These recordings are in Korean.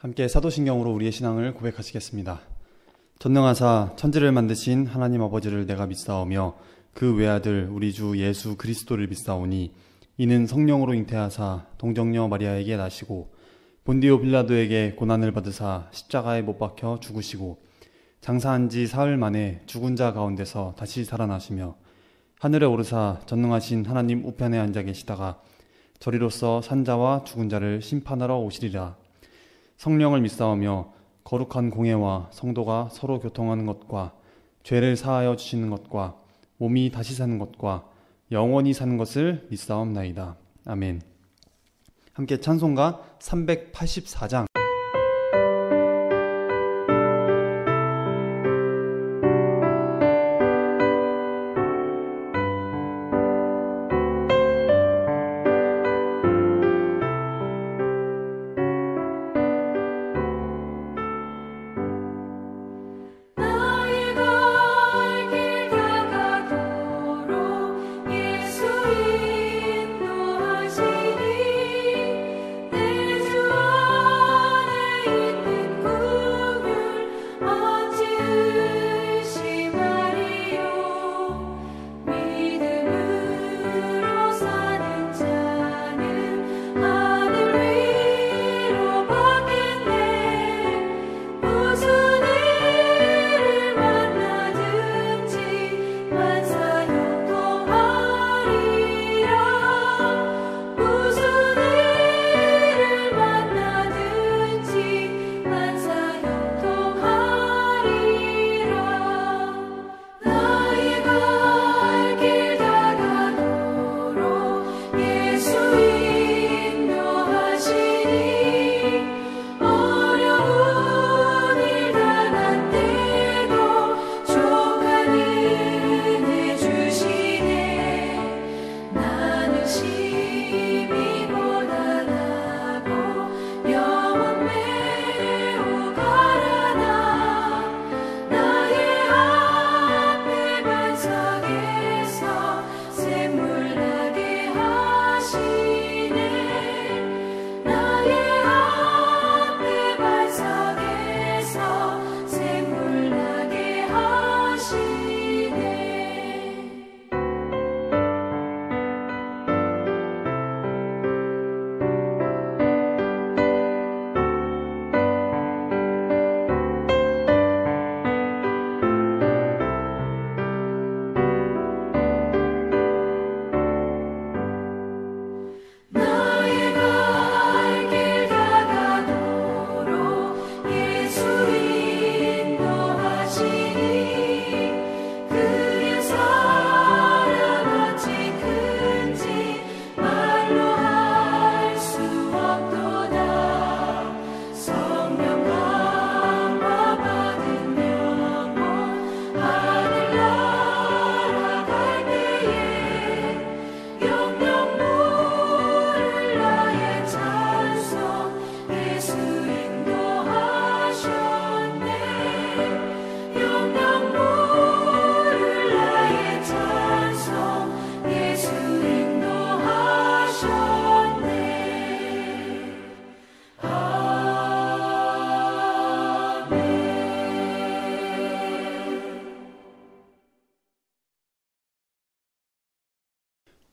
함께 사도신경으로 우리의 신앙을 고백하시겠습니다. 전능하사 천지를 만드신 하나님 아버지를 내가 믿사오며 그 외아들 우리 주 예수 그리스도를 믿사오니 이는 성령으로 잉태하사 동정녀 마리아에게 나시고 본디오 빌라도에게 고난을 받으사 십자가에 못 박혀 죽으시고 장사한 지 사흘 만에 죽은 자 가운데서 다시 살아나시며 하늘에 오르사 전능하신 하나님 우편에 앉아 계시다가 저리로서 산자와 죽은 자를 심판하러 오시리라. 성령을 믿사오며 거룩한 공회와 성도가 서로 교통하는 것과 죄를 사하여 주시는 것과 몸이 다시 사는 것과 영원히 사는 것을 믿사옵나이다. 아멘. 함께 찬송가 384장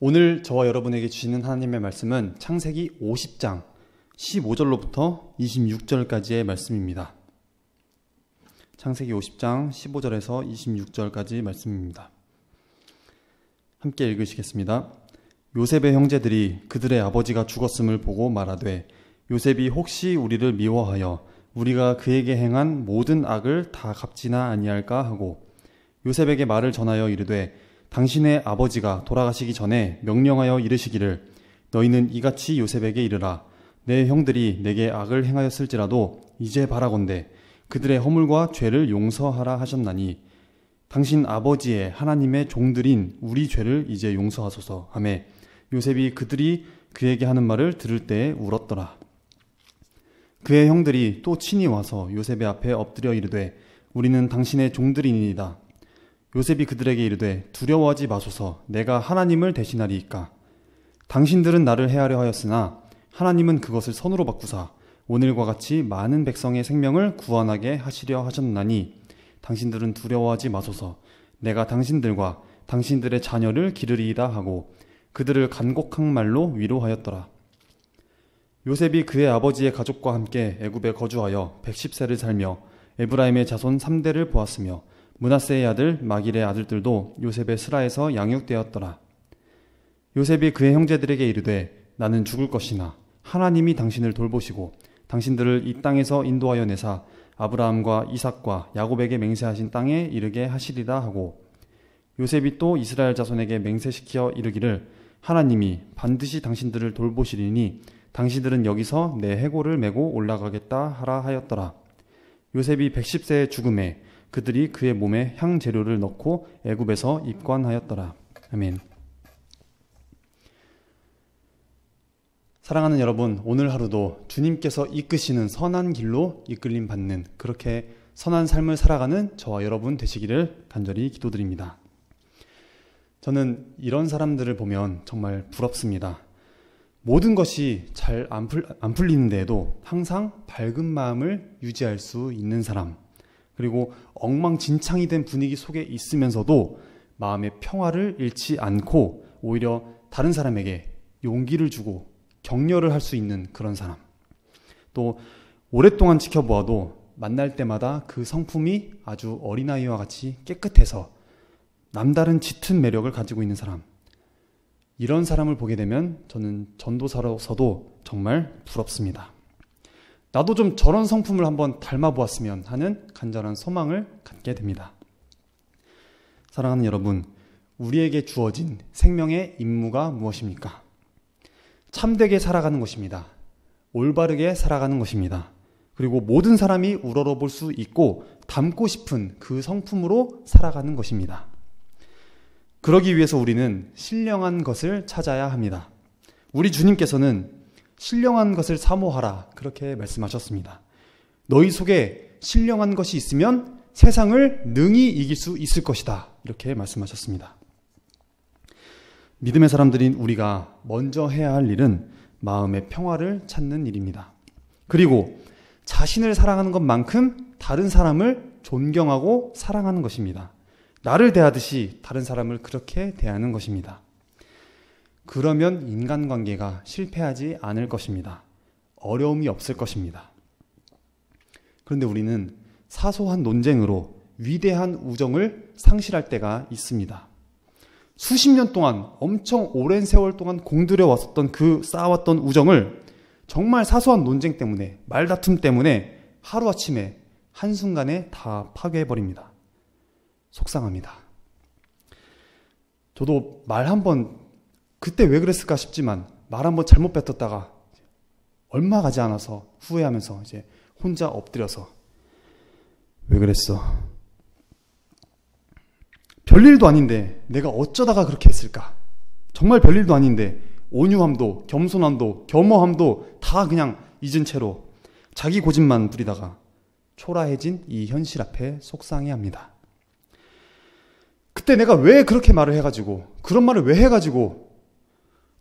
오늘 저와 여러분에게 주시는 하나님의 말씀은 창세기 50장 15절로부터 26절까지의 말씀입니다. 창세기 50장 15절에서 26절까지 말씀입니다. 함께 읽으시겠습니다. 요셉의 형제들이 그들의 아버지가 죽었음을 보고 말하되 요셉이 혹시 우리를 미워하여 우리가 그에게 행한 모든 악을 다 갚지나 아니할까 하고 요셉에게 말을 전하여 이르되 당신의 아버지가 돌아가시기 전에 명령하여 이르시기를 너희는 이같이 요셉에게 이르라. 내 형들이 내게 악을 행하였을지라도 이제 바라건대 그들의 허물과 죄를 용서하라 하셨나니 당신 아버지의 하나님의 종들인 우리 죄를 이제 용서하소서 하매 요셉이 그들이 그에게 하는 말을 들을 때에 울었더라. 그의 형들이 또 친히 와서 요셉의 앞에 엎드려 이르되 우리는 당신의 종들이니이다. 요셉이 그들에게 이르되 두려워하지 마소서. 내가 하나님을 대신하리이까. 당신들은 나를 해하려 하였으나 하나님은 그것을 선으로 바꾸사 오늘과 같이 많은 백성의 생명을 구원하게 하시려 하셨나니 당신들은 두려워하지 마소서. 내가 당신들과 당신들의 자녀를 기르리이다 하고 그들을 간곡한 말로 위로하였더라. 요셉이 그의 아버지의 가족과 함께 애굽에 거주하여 110세를 살며 에브라임의 자손 3대를 보았으며 므낫세의 아들 마길의 아들들도 요셉의 스라에서 양육되었더라. 요셉이 그의 형제들에게 이르되 나는 죽을 것이나 하나님이 당신을 돌보시고 당신들을 이 땅에서 인도하여 내사 아브라함과 이삭과 야곱에게 맹세하신 땅에 이르게 하시리라 하고 요셉이 또 이스라엘 자손에게 맹세시켜 이르기를 하나님이 반드시 당신들을 돌보시리니 당신들은 여기서 내 해골을 메고 올라가겠다 하라 하였더라. 요셉이 110세의 죽음에 그들이 그의 몸에 향재료를 넣고 애굽에서 입관하였더라. 아멘. 사랑하는 여러분, 오늘 하루도 주님께서 이끄시는 선한 길로 이끌림 받는 그렇게 선한 삶을 살아가는 저와 여러분 되시기를 간절히 기도드립니다. 저는 이런 사람들을 보면 정말 부럽습니다. 모든 것이 잘 안 풀리는데도 항상 밝은 마음을 유지할 수 있는 사람, 그리고 엉망진창이 된 분위기 속에 있으면서도 마음의 평화를 잃지 않고 오히려 다른 사람에게 용기를 주고 격려를 할 수 있는 그런 사람, 또 오랫동안 지켜보아도 만날 때마다 그 성품이 아주 어린아이와 같이 깨끗해서 남다른 짙은 매력을 가지고 있는 사람, 이런 사람을 보게 되면 저는 전도사로서도 정말 부럽습니다. 나도 좀 저런 성품을 한번 닮아보았으면 하는 간절한 소망을 갖게 됩니다. 사랑하는 여러분, 우리에게 주어진 생명의 임무가 무엇입니까? 참되게 살아가는 것입니다. 올바르게 살아가는 것입니다. 그리고 모든 사람이 우러러볼 수 있고 닮고 싶은 그 성품으로 살아가는 것입니다. 그러기 위해서 우리는 신령한 것을 찾아야 합니다. 우리 주님께서는 신령한 것을 사모하라 그렇게 말씀하셨습니다. 너희 속에 신령한 것이 있으면 세상을 능히 이길 수 있을 것이다 이렇게 말씀하셨습니다. 믿음의 사람들인 우리가 먼저 해야 할 일은 마음의 평화를 찾는 일입니다. 그리고 자신을 사랑하는 것만큼 다른 사람을 존경하고 사랑하는 것입니다. 나를 대하듯이 다른 사람을 그렇게 대하는 것입니다. 그러면 인간관계가 실패하지 않을 것입니다. 어려움이 없을 것입니다. 그런데 우리는 사소한 논쟁으로 위대한 우정을 상실할 때가 있습니다. 수십 년 동안 엄청 오랜 세월 동안 공들여 왔었던 그 쌓아왔던 우정을 정말 사소한 논쟁 때문에, 말다툼 때문에 하루아침에 한순간에 다 파괴해버립니다. 속상합니다. 저도 말 한번 그때 왜 그랬을까 싶지만 말 한번 잘못 뱉었다가 얼마 가지 않아서 후회하면서 이제 혼자 엎드려서 왜 그랬어? 별일도 아닌데 내가 어쩌다가 그렇게 했을까? 정말 별일도 아닌데 온유함도 겸손함도 겸허함도 다 그냥 잊은 채로 자기 고집만 부리다가 초라해진 이 현실 앞에 속상해합니다. 그때 내가 왜 그렇게 말을 해가지고 그런 말을 왜 해가지고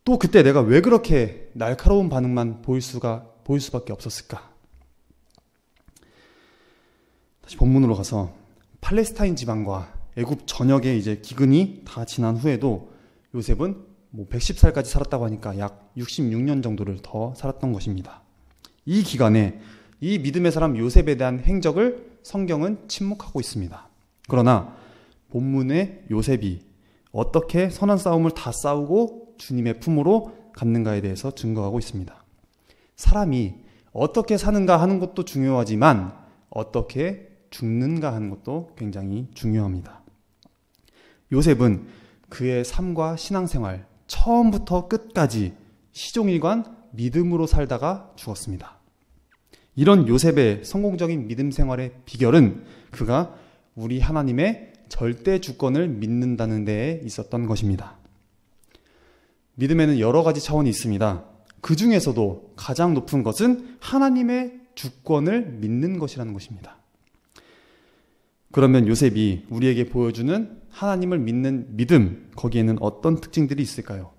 또 그때 내가 왜 그렇게 날카로운 반응만 보일 수밖에 없었을까? 다시 본문으로 가서 팔레스타인 지방과 애굽 전역의 이제 기근이 다 지난 후에도 요셉은 110살까지 살았다고 하니까 약 66년 정도를 더 살았던 것입니다. 이 기간에 이 믿음의 사람 요셉에 대한 행적을 성경은 침묵하고 있습니다. 그러나 본문의 요셉이 어떻게 선한 싸움을 다 싸우고 주님의 품으로 갔는가에 대해서 증거하고 있습니다. 사람이 어떻게 사는가 하는 것도 중요하지만 어떻게 죽는가 하는 것도 굉장히 중요합니다. 요셉은 그의 삶과 신앙생활 처음부터 끝까지 시종일관 믿음으로 살다가 죽었습니다. 이런 요셉의 성공적인 믿음 생활의 비결은 그가 우리 하나님의 절대 주권을 믿는다는 데에 있었던 것입니다. 믿음에는 여러 가지 차원이 있습니다. 그 중에서도 가장 높은 것은 하나님의 주권을 믿는 것이라는 것입니다. 그러면 요셉이 우리에게 보여주는 하나님을 믿는 믿음, 거기에는 어떤 특징들이 있을까요?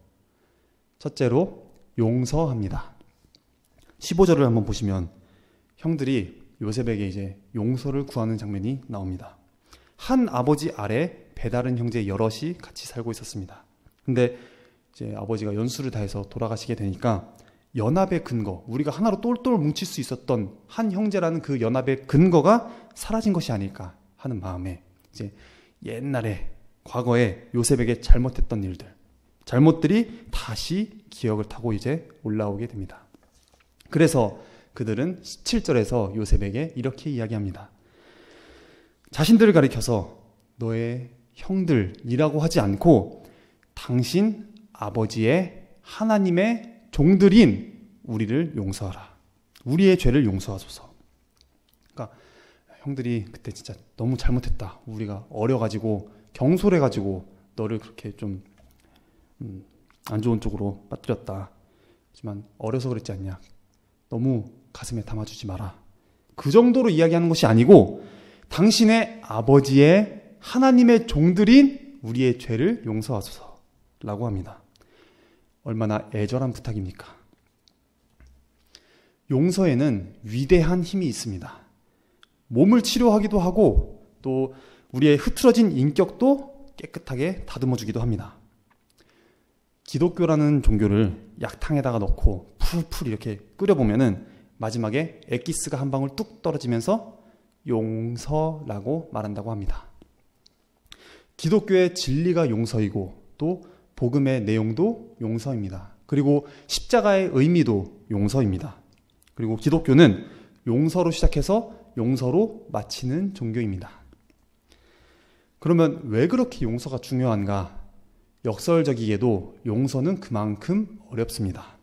첫째로 용서합니다. 15절을 한번 보시면 형들이 요셉에게 이제 용서를 구하는 장면이 나옵니다. 한 아버지 아래 배다른 형제 여럿이 같이 살고 있었습니다. 근데 이제 아버지가 연수를 다해서 돌아가시게 되니까 연합의 근거, 우리가 하나로 똘똘 뭉칠 수 있었던 한 형제라는 그 연합의 근거가 사라진 것이 아닐까 하는 마음에 이제 옛날에 과거에 요셉에게 잘못했던 일들, 잘못들이 다시 기억을 타고 이제 올라오게 됩니다. 그래서 그들은 17절에서 요셉에게 이렇게 이야기합니다. 자신들을 가리켜서 너의 형들이라고 하지 않고 당신 아버지의 하나님의 종들인 우리를 용서하라. 우리의 죄를 용서하소서. 그러니까 형들이 그때 진짜 너무 잘못했다. 우리가 어려가지고 경솔해가지고 너를 그렇게 좀 안 좋은 쪽으로 빠뜨렸다. 하지만 어려서 그랬지 않냐. 너무 가슴에 담아주지 마라. 그 정도로 이야기하는 것이 아니고 당신의 아버지의 하나님의 종들인 우리의 죄를 용서하소서라고 합니다. 얼마나 애절한 부탁입니까? 용서에는 위대한 힘이 있습니다. 몸을 치료하기도 하고 또 우리의 흐트러진 인격도 깨끗하게 다듬어주기도 합니다. 기독교라는 종교를 약탕에다가 넣고 풀풀 이렇게 끓여보면은 마지막에 엑기스가 한 방울 뚝 떨어지면서 용서라고 말한다고 합니다. 기독교의 진리가 용서이고 또 복음의 내용도 용서입니다. 그리고 십자가의 의미도 용서입니다. 그리고 기독교는 용서로 시작해서 용서로 마치는 종교입니다. 그러면 왜 그렇게 용서가 중요한가? 역설적이게도 용서는 그만큼 어렵습니다.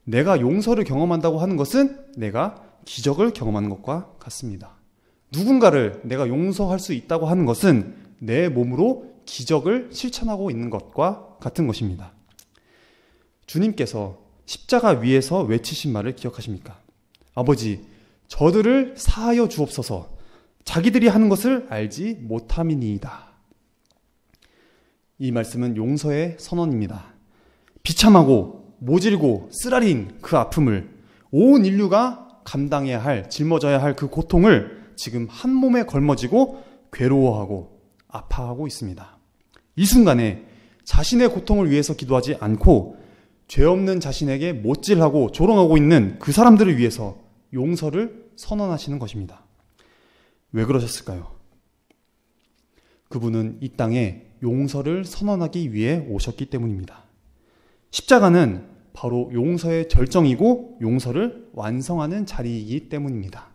내가 용서를 경험한다고 하는 것은 내가 기적을 경험하는 것과 같습니다. 누군가를 내가 용서할 수 있다고 하는 것은 내 몸으로 기적을 실천하고 있는 것과 같은 것입니다. 주님께서 십자가 위에서 외치신 말을 기억하십니까? 아버지, 저들을 사하여 주옵소서. 자기들이 하는 것을 알지 못함이니이다. 이 말씀은 용서의 선언입니다. 비참하고 모질고 쓰라린 그 아픔을 온 인류가 감당해야 할, 짊어져야 할 그 고통을 지금 한 몸에 걸머지고 괴로워하고 아파하고 있습니다. 이 순간에 자신의 고통을 위해서 기도하지 않고 죄 없는 자신에게 못질하고 조롱하고 있는 그 사람들을 위해서 용서를 선언하시는 것입니다. 왜 그러셨을까요? 그분은 이 땅에 용서를 선언하기 위해 오셨기 때문입니다. 십자가는 바로 용서의 절정이고 용서를 완성하는 자리이기 때문입니다.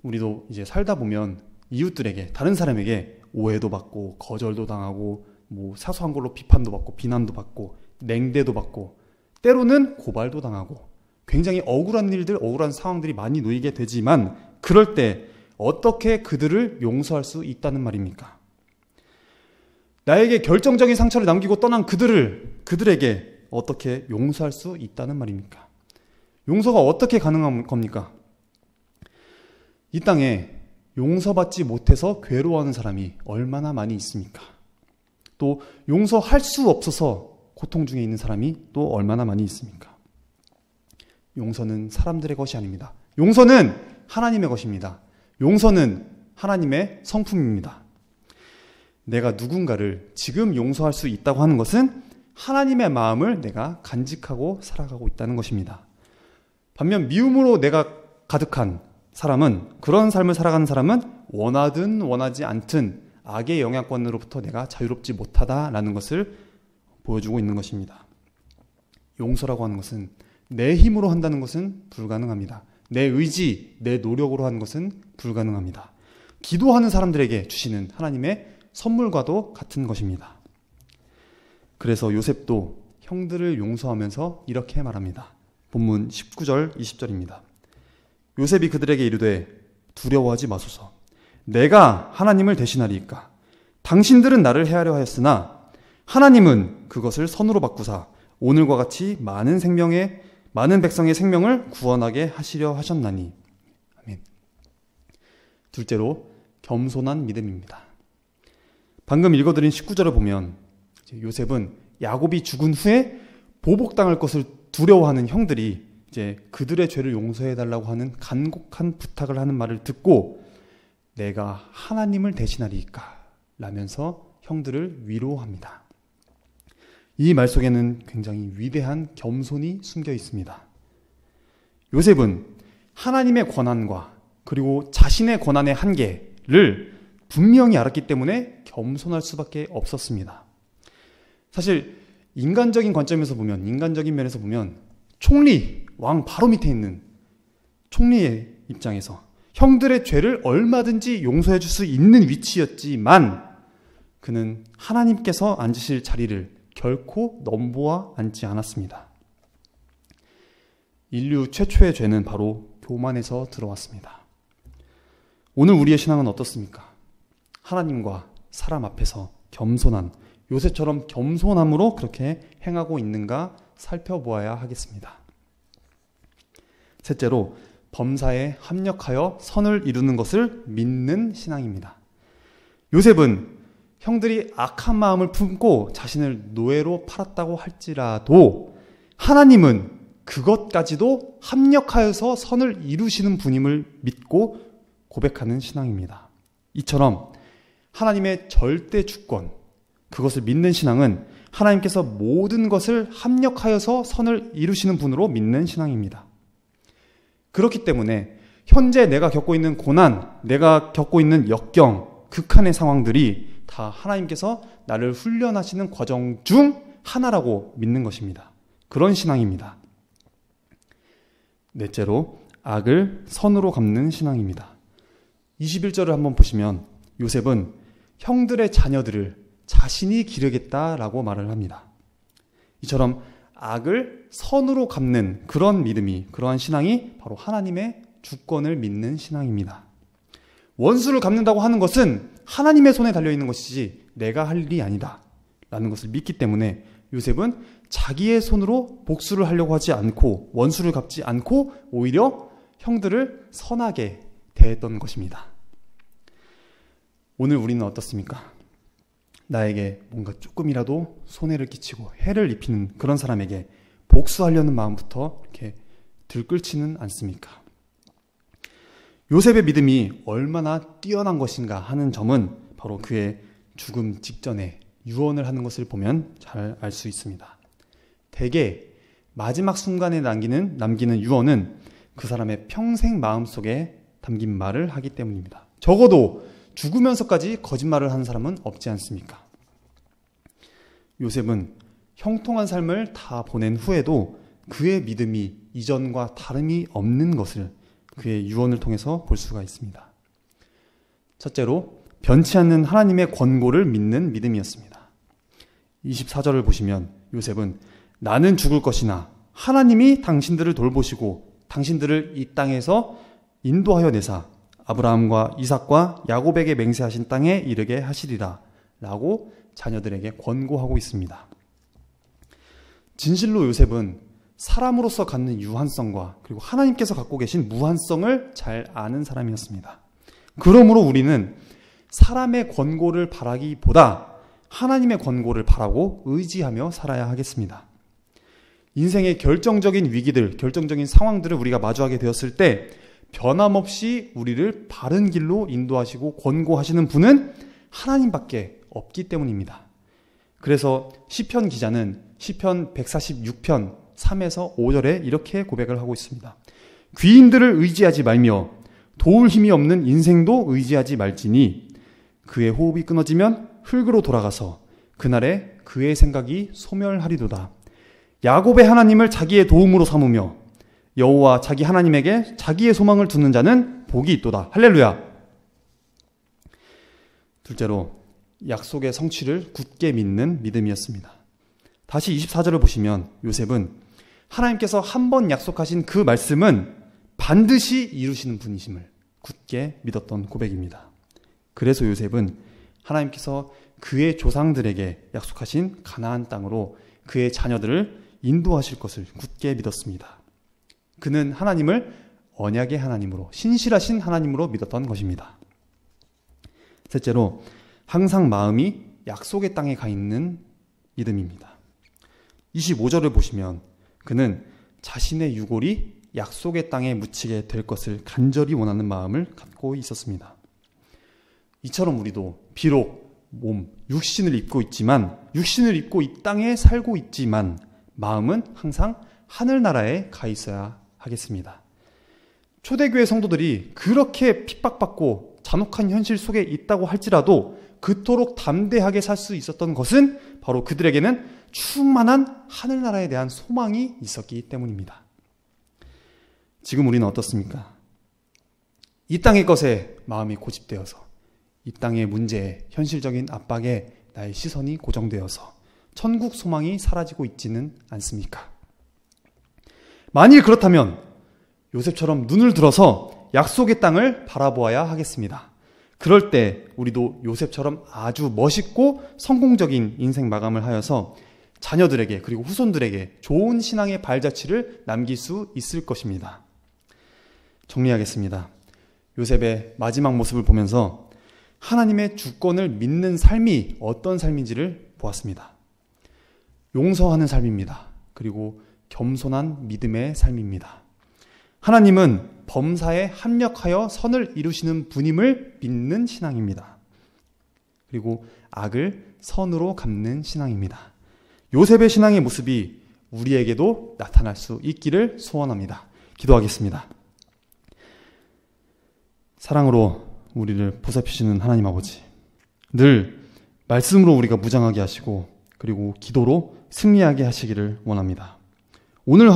우리도 이제 살다 보면 이웃들에게, 다른 사람에게 오해도 받고 거절도 당하고 뭐 사소한 걸로 비판도 받고 비난도 받고 냉대도 받고 때로는 고발도 당하고 굉장히 억울한 일들, 억울한 상황들이 많이 놓이게 되지만 그럴 때 어떻게 그들을 용서할 수 있다는 말입니까? 나에게 결정적인 상처를 남기고 떠난 그들에게 어떻게 용서할 수 있다는 말입니까? 용서가 어떻게 가능한 겁니까? 이 땅에 용서받지 못해서 괴로워하는 사람이 얼마나 많이 있습니까? 또 용서할 수 없어서 고통 중에 있는 사람이 또 얼마나 많이 있습니까? 용서는 사람들의 것이 아닙니다. 용서는 하나님의 것입니다. 용서는 하나님의 성품입니다. 내가 누군가를 지금 용서할 수 있다고 하는 것은 하나님의 마음을 내가 간직하고 살아가고 있다는 것입니다. 반면 미움으로 내가 가득한 사람은, 그런 삶을 살아가는 사람은 원하든 원하지 않든 악의 영향권으로부터 내가 자유롭지 못하다라는 것을 보여주고 있는 것입니다. 용서라고 하는 것은 내 힘으로 한다는 것은 불가능합니다. 내 의지, 내 노력으로 하는 것은 불가능합니다. 기도하는 사람들에게 주시는 하나님의 선물과도 같은 것입니다. 그래서 요셉도 형들을 용서하면서 이렇게 말합니다. 본문 19절, 20절입니다. 요셉이 그들에게 이르되 두려워하지 마소서. 내가 하나님을 대신하리이까. 당신들은 나를 해하려 하였으나 하나님은 그것을 선으로 바꾸사 오늘과 같이 많은 백성의 생명을 구원하게 하시려 하셨나니. 아멘. 둘째로 겸손한 믿음입니다. 방금 읽어드린 19절을 보면 요셉은 야곱이 죽은 후에 보복당할 것을 두려워하는 형들이 이제 그들의 죄를 용서해달라고 하는 간곡한 부탁을 하는 말을 듣고 내가 하나님을 대신하리이까 라면서 형들을 위로합니다. 이 말 속에는 굉장히 위대한 겸손이 숨겨 있습니다. 요셉은 하나님의 권한과 그리고 자신의 권한의 한계를 분명히 알았기 때문에 겸손할 수밖에 없었습니다. 사실 인간적인 관점에서 보면, 인간적인 면에서 보면 총리, 왕 바로 밑에 있는 총리의 입장에서 형들의 죄를 얼마든지 용서해 줄 수 있는 위치였지만 그는 하나님께서 앉으실 자리를 결코 넘보아 앉지 않았습니다. 인류 최초의 죄는 바로 교만에서 들어왔습니다. 오늘 우리의 신앙은 어떻습니까? 하나님과 사람 앞에서 겸손한, 요셉처럼 겸손함으로 그렇게 행하고 있는가 살펴보아야 하겠습니다. 셋째로, 범사에 합력하여 선을 이루는 것을 믿는 신앙입니다. 요셉은 형들이 악한 마음을 품고 자신을 노예로 팔았다고 할지라도 하나님은 그것까지도 합력하여서 선을 이루시는 분임을 믿고 고백하는 신앙입니다. 이처럼 하나님의 절대 주권, 그것을 믿는 신앙은 하나님께서 모든 것을 합력하여서 선을 이루시는 분으로 믿는 신앙입니다. 그렇기 때문에 현재 내가 겪고 있는 고난, 내가 겪고 있는 역경, 극한의 상황들이 다 하나님께서 나를 훈련하시는 과정 중 하나라고 믿는 것입니다. 그런 신앙입니다. 넷째로, 악을 선으로 갚는 신앙입니다. 21절을 한번 보시면 요셉은 형들의 자녀들을 자신이 기르겠다라고 말을 합니다. 이처럼 악을 선으로 갚는 그런 믿음이, 그러한 신앙이 바로 하나님의 주권을 믿는 신앙입니다. 원수를 갚는다고 하는 것은 하나님의 손에 달려있는 것이지 내가 할 일이 아니다 라는 것을 믿기 때문에 요셉은 자기의 손으로 복수를 하려고 하지 않고 원수를 갚지 않고 오히려 형들을 선하게 대했던 것입니다. 오늘 우리는 어떻습니까? 나에게 뭔가 조금이라도 손해를 끼치고 해를 입히는 그런 사람에게 복수하려는 마음부터 이렇게 들끓지는 않습니까? 요셉의 믿음이 얼마나 뛰어난 것인가 하는 점은 바로 그의 죽음 직전에 유언을 하는 것을 보면 잘 알 수 있습니다. 대개 마지막 순간에 남기는 유언은 그 사람의 평생 마음속에 담긴 말을 하기 때문입니다. 적어도 죽으면서까지 거짓말을 하는 사람은 없지 않습니까? 요셉은 형통한 삶을 다 보낸 후에도 그의 믿음이 이전과 다름이 없는 것을 그의 유언을 통해서 볼 수가 있습니다. 첫째로, 변치 않는 하나님의 권고를 믿는 믿음이었습니다. 24절을 보시면 요셉은 나는 죽을 것이나 하나님이 당신들을 돌보시고 당신들을 이 땅에서 인도하여 내사 아브라함과 이삭과 야곱에게 맹세하신 땅에 이르게 하시리라 라고 자녀들에게 권고하고 있습니다. 진실로 요셉은 사람으로서 갖는 유한성과 그리고 하나님께서 갖고 계신 무한성을 잘 아는 사람이었습니다. 그러므로 우리는 사람의 권고를 바라기보다 하나님의 권고를 바라고 의지하며 살아야 하겠습니다. 인생의 결정적인 위기들, 결정적인 상황들을 우리가 마주하게 되었을 때 변함없이 우리를 바른 길로 인도하시고 권고하시는 분은 하나님밖에 없기 때문입니다. 그래서 시편 기자는 시편 146편 3에서 5절에 이렇게 고백을 하고 있습니다. 귀인들을 의지하지 말며 도울 힘이 없는 인생도 의지하지 말지니 그의 호흡이 끊어지면 흙으로 돌아가서 그날에 그의 생각이 소멸하리도다. 야곱의 하나님을 자기의 도움으로 삼으며 여호와 자기 하나님에게 자기의 소망을 두는 자는 복이 있도다. 할렐루야. 둘째로, 약속의 성취를 굳게 믿는 믿음이었습니다. 다시 24절을 보시면 요셉은 하나님께서 한 번 약속하신 그 말씀은 반드시 이루시는 분이심을 굳게 믿었던 고백입니다. 그래서 요셉은 하나님께서 그의 조상들에게 약속하신 가나안 땅으로 그의 자녀들을 인도하실 것을 굳게 믿었습니다. 그는 하나님을 언약의 하나님으로, 신실하신 하나님으로 믿었던 것입니다. 셋째로, 항상 마음이 약속의 땅에 가 있는 믿음입니다. 25절을 보시면 그는 자신의 유골이 약속의 땅에 묻히게 될 것을 간절히 원하는 마음을 갖고 있었습니다. 이처럼 우리도 비록 육신을 입고 있지만, 육신을 입고 이 땅에 살고 있지만 마음은 항상 하늘나라에 가 있어야 하겠습니다. 초대교회 성도들이 그렇게 핍박받고 잔혹한 현실 속에 있다고 할지라도 그토록 담대하게 살 수 있었던 것은 바로 그들에게는 충만한 하늘나라에 대한 소망이 있었기 때문입니다. 지금 우리는 어떻습니까? 이 땅의 것에 마음이 고집되어서, 이 땅의 문제에, 현실적인 압박에 나의 시선이 고정되어서 천국 소망이 사라지고 있지는 않습니까? 만일 그렇다면 요셉처럼 눈을 들어서 약속의 땅을 바라보아야 하겠습니다. 그럴 때 우리도 요셉처럼 아주 멋있고 성공적인 인생 마감을 하여서 자녀들에게, 그리고 후손들에게 좋은 신앙의 발자취를 남길 수 있을 것입니다. 정리하겠습니다. 요셉의 마지막 모습을 보면서 하나님의 주권을 믿는 삶이 어떤 삶인지를 보았습니다. 용서하는 삶입니다. 그리고 겸손한 믿음의 삶입니다. 하나님은 범사에 합력하여 선을 이루시는 분임을 믿는 신앙입니다. 그리고 악을 선으로 갚는 신앙입니다. 요셉의 신앙의 모습이 우리에게도 나타날 수 있기를 소원합니다. 기도하겠습니다. 사랑으로 우리를 보살피시는 하나님 아버지, 늘 말씀으로 우리가 무장하게 하시고 그리고 기도로 승리하게 하시기를 원합니다. 오늘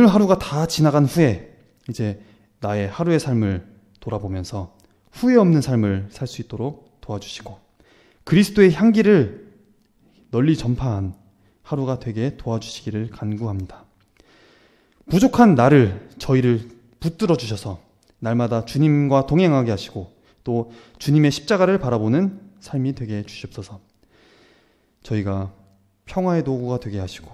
하루가 다 지나간 후에 이제 나의 하루의 삶을 돌아보면서 후회 없는 삶을 살 수 있도록 도와주시고 그리스도의 향기를 널리 전파한 하루가 되게 도와주시기를 간구합니다. 부족한 저희를 붙들어 주셔서 날마다 주님과 동행하게 하시고 또 주님의 십자가를 바라보는 삶이 되게 해주시옵소서. 저희가 평화의 도구가 되게 하시고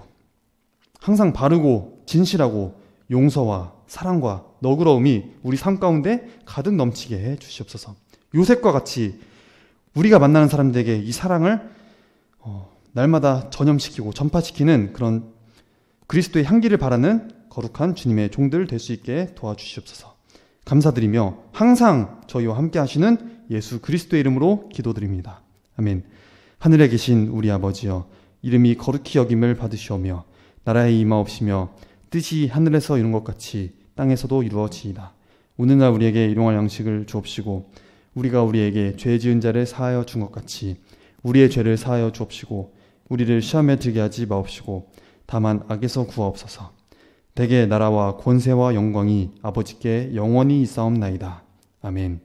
항상 바르고 진실하고 용서와 사랑과 너그러움이 우리 삶 가운데 가득 넘치게 해 주시옵소서. 요셉과 같이 우리가 만나는 사람들에게 이 사랑을 날마다 전염시키고 전파시키는 그런 그리스도의 향기를 바라는 거룩한 주님의 종들 될 수 있게 도와주시옵소서. 감사드리며 항상 저희와 함께 하시는 예수 그리스도의 이름으로 기도드립니다. 아멘. 하늘에 계신 우리 아버지여, 이름이 거룩히 여김을 받으시오며 나라에 임하옵시며 뜻이 하늘에서 이룬 것 같이 땅에서도 이루어지이다. 오늘날 우리에게 일용할 양식을 주옵시고 우리가 우리에게 죄 지은 자를 사하여 준 것 같이 우리의 죄를 사하여 주옵시고 우리를 시험에 들게 하지 마옵시고 다만 악에서 구하옵소서. 대개 나라와 권세와 영광이 아버지께 영원히 있사옵나이다. 아멘.